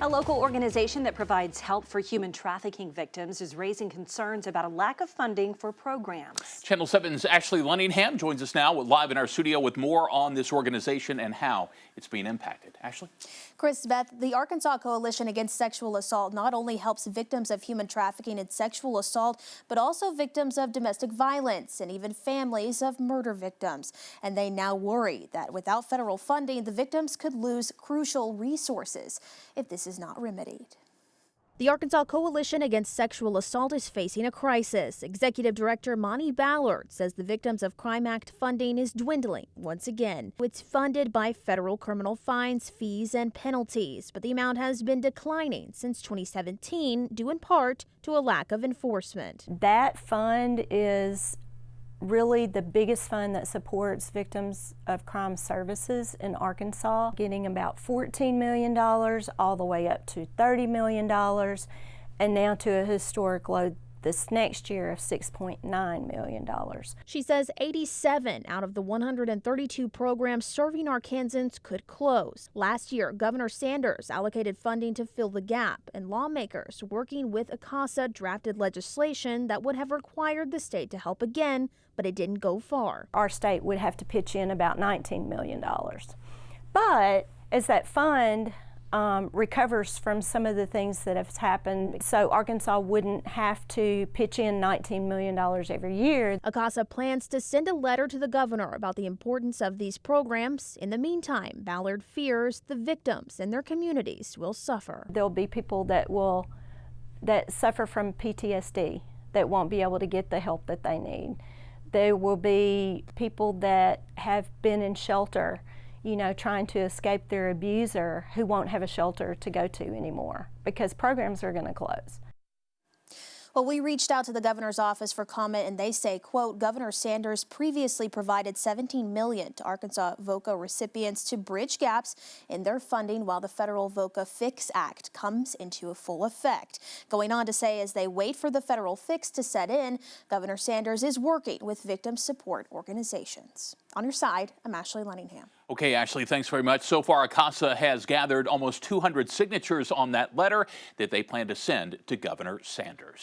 A local organization that provides help for human trafficking victims is raising concerns about a lack of funding for programs. Channel 7's Ashley Lunningham joins us now live in our studio with more on this organization and how it's being impacted. Ashley? Chris, Beth, the Arkansas Coalition Against Sexual Assault not only helps victims of human trafficking and sexual assault, but also victims of domestic violence and even families of murder victims. And they now worry that without federal funding, the victims could lose crucial resources if this is not remedied. The Arkansas Coalition Against Sexual Assault is facing a crisis. Executive Director Monty Ballard says the Victims of Crime Act funding is dwindling once again. It's funded by federal criminal fines, fees, and penalties, but the amount has been declining since 2017, due in part to a lack of enforcement. That fund is really the biggest fund that supports victims of crime services in Arkansas, getting about $14 million all the way up to $30 million, and now to a historic low this next year of $6.9 million. She says 87 out of the 132 programs serving Arkansans could close. Last year, Governor Sanders allocated funding to fill the gap, and lawmakers working with ACASA drafted legislation that would have required the state to help again, but it didn't go far. Our state would have to pitch in about $19 million. But as that fund recovers from some of the things that have happened, so Arkansas wouldn't have to pitch in $19 million every year. ACASA plans to send a letter to the governor about the importance of these programs. In the meantime, Ballard fears the victims and their communities will suffer. There'll be people that suffer from PTSD that won't be able to get the help that they need. There will be people that have been in shelter, trying to escape their abuser, who won't have a shelter to go to anymore because programs are going to close. Well, we reached out to the governor's office for comment, and they say, quote, Governor Sanders previously provided $17 million to Arkansas VOCA recipients to bridge gaps in their funding while the federal VOCA Fix Act comes into full effect. Going on to say, as they wait for the federal fix to set in, Governor Sanders is working with victim support organizations. On your side, I'm Ashley Lunningham. Okay, Ashley, thanks very much. So far, ACASA has gathered almost 200 signatures on that letter that they plan to send to Governor Sanders.